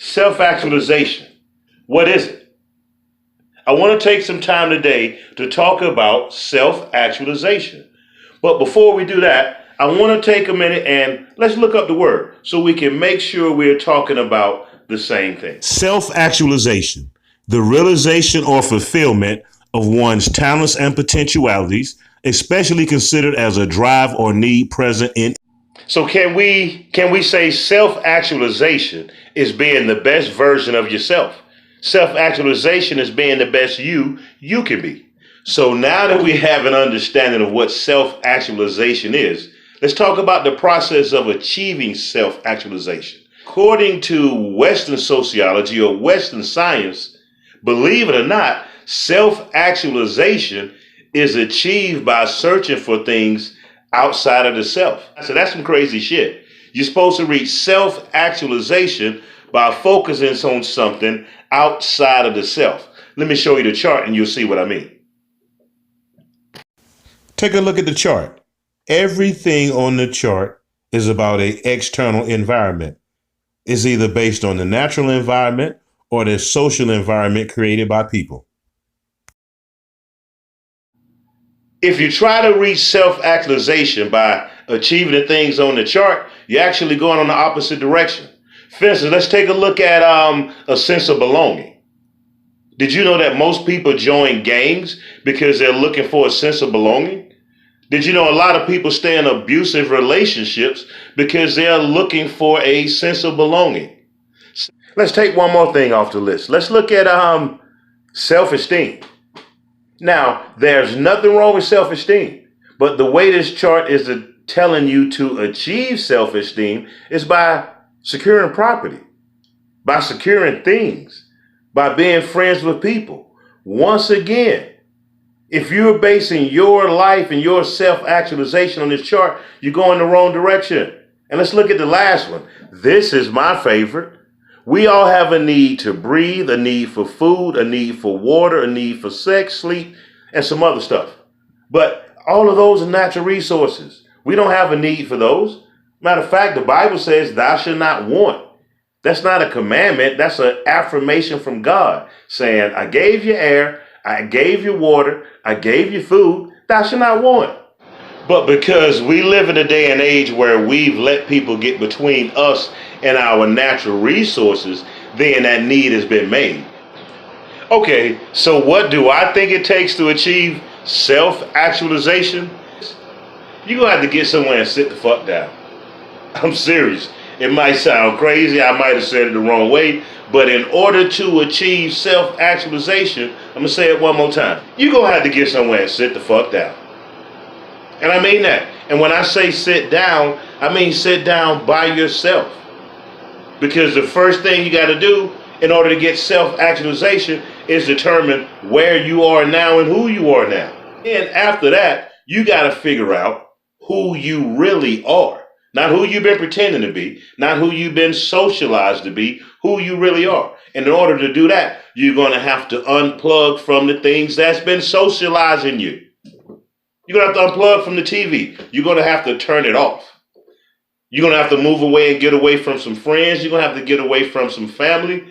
Self-actualization. What is it? I want to take some time today to talk about self-actualization. But before we do that, I want to take a minute and let's look up the word so we can make sure we're talking about the same thing. Self-actualization, the realization or fulfillment of one's talents and potentialities, especially considered as a drive or need present in. So can we say self-actualization is being the best version of yourself? Self-actualization is being the best you can be. So now that we have an understanding of what self-actualization is, let's talk about the process of achieving self-actualization. According to Western sociology or Western science, believe it or not, self-actualization is achieved by searching for things outside of the self. So that's some crazy shit. You're supposed to reach self-actualization by focusing on something outside of the self. Let me show you the chart and you'll see what I mean. Take a look at the chart. Everything on the chart is about an external environment. It's either based on the natural environment or the social environment created by people. If you try to reach self-actualization by achieving the things on the chart, you're actually going on the opposite direction. For instance, let's take a look at a sense of belonging. Did you know that most people join gangs because they're looking for a sense of belonging? Did you know a lot of people stay in abusive relationships because they're looking for a sense of belonging? Let's take one more thing off the list. Let's look at self-esteem. Now, there's nothing wrong with self-esteem, but the way this chart is telling you to achieve self-esteem is by securing property, by securing things, by being friends with people. Once again, if you're basing your life and your self-actualization on this chart, you're going the wrong direction. And let's look at the last one. This is my favorite. We all have a need to breathe, a need for food, a need for water, a need for sex, sleep, and some other stuff. But all of those are natural resources. We don't have a need for those. Matter of fact, the Bible says, thou shalt not want. That's not a commandment. That's an affirmation from God saying, I gave you air, I gave you water, I gave you food, thou shalt not want. But because we live in a day and age where we've let people get between us and our natural resources, then that need has been made. Okay, so what do I think it takes to achieve self-actualization? You're going to have to get somewhere and sit the fuck down. I'm serious. It might sound crazy. I might have said it the wrong way. But in order to achieve self-actualization, I'm going to say it one more time. You're going to have to get somewhere and sit the fuck down. And I mean that. And when I say sit down, I mean sit down by yourself. Because the first thing you got to do in order to get self-actualization is determine where you are now and who you are now. And after that, you got to figure out who you really are. Not who you've been pretending to be, not who you've been socialized to be, who you really are. And in order to do that, you're going to have to unplug from the things that's been socializing you. You're going to have to unplug from the TV. You're going to have to turn it off. You're going to have to move away and get away from some friends. You're going to have to get away from some family.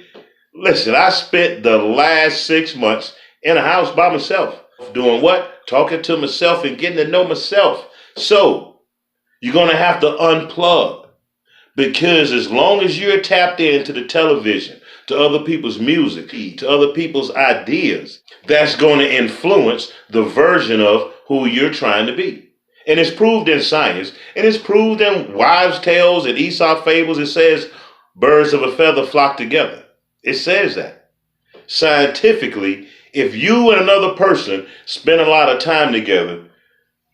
Listen, I spent the last 6 months in a house by myself. Doing what? Talking to myself and getting to know myself. So you're going to have to unplug. Because as long as you're tapped into the television, to other people's music, to other people's ideas, that's going to influence the version of who you're trying to be. And it's proved in science, and it's proved in wives' tales and Aesop fables. It says birds of a feather flock together. It says that. Scientifically, if you and another person spend a lot of time together,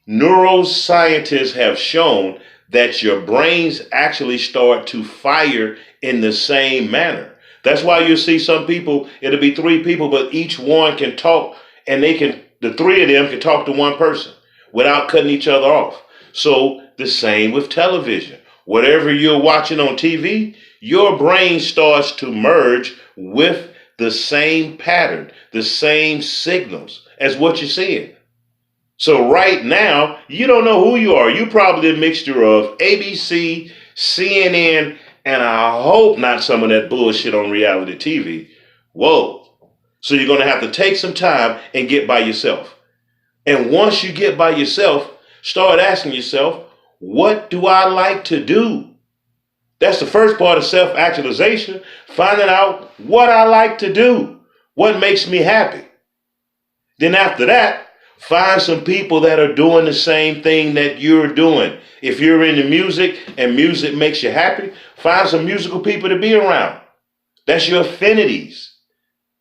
neuroscientists have shown that your brains actually start to fire in the same manner. That's why you see some people, it'll be 3 people, but each one can talk, and the 3 of them can talk to one person without cutting each other off. So the same with television. Whatever you're watching on TV, your brain starts to merge with the same pattern, the same signals as what you're seeing. So right now, you don't know who you are. You're probably a mixture of ABC, CNN, And I hope not some of that bullshit on reality TV. Whoa. So you're going to have to take some time and get by yourself. And once you get by yourself, start asking yourself, what do I like to do? That's the first part of self-actualization, finding out what I like to do, what makes me happy. Then after that, find some people that are doing the same thing that you're doing. If you're into music and music makes you happy, find some musical people to be around. That's your affinities.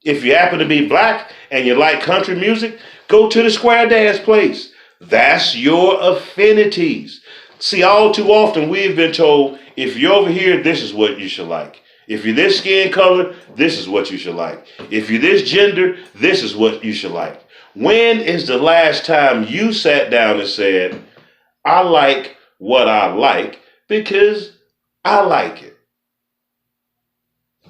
If you happen to be black and you like country music, go to the square dance place. That's your affinities. See, all too often we've been told, if you're over here, this is what you should like. If you're this skin color, this is what you should like. If you're this gender, this is what you should like. When is the last time you sat down and said, I like what I like because I like it?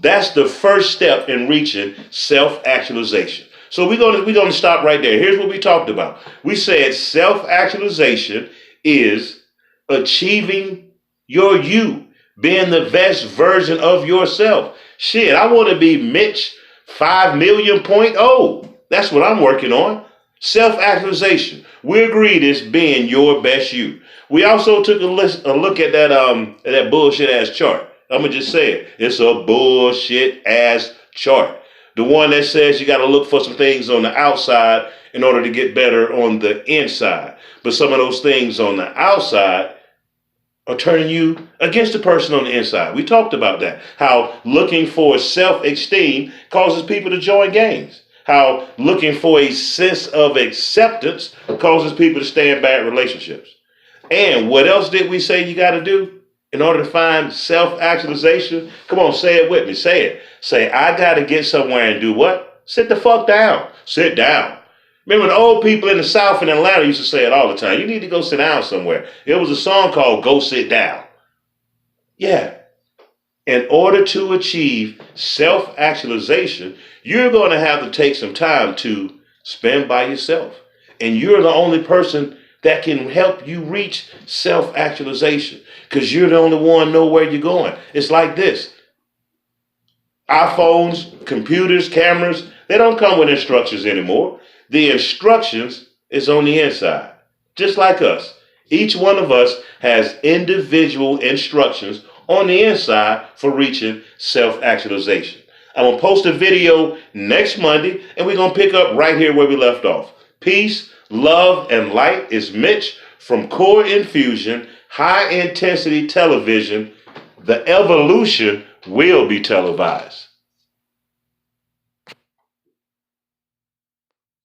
That's the first step in reaching self-actualization. So we're going to stop right there. Here's what we talked about. We said self-actualization is achieving your you, being the best version of yourself. Shit, I want to be Mitch 5 million.0. That's what I'm working on. Self-actualization. We agreed it's being your best you. We also took a look at that bullshit ass chart. I'm going to just say it. It's a bullshit ass chart. The one that says you got to look for some things on the outside in order to get better on the inside. But some of those things on the outside are turning you against the person on the inside. We talked about that. How looking for self-esteem causes people to join gangs. How looking for a sense of acceptance causes people to stay in bad relationships. And what else did we say you got to do in order to find self-actualization? Come on, say it with me. Say it. Say, I got to get somewhere and do what? Sit the fuck down. Sit down. Remember the old people in the South in Atlanta used to say it all the time. You need to go sit down somewhere. It was a song called Go Sit Down. Yeah. In order to achieve self-actualization, you're going to have to take some time to spend by yourself. And you're the only person that can help you reach self-actualization because you're the only one know where you're going. It's like this. iPhones, computers, cameras, they don't come with instructions anymore. The instructions is on the inside, just like us. Each one of us has individual instructions on the inside for reaching self-actualization. I'm going to post a video next Monday, and we're going to pick up right here where we left off. Peace, love, and light is Mitch from Core Infusion, High Intensity Television. The evolution will be televised.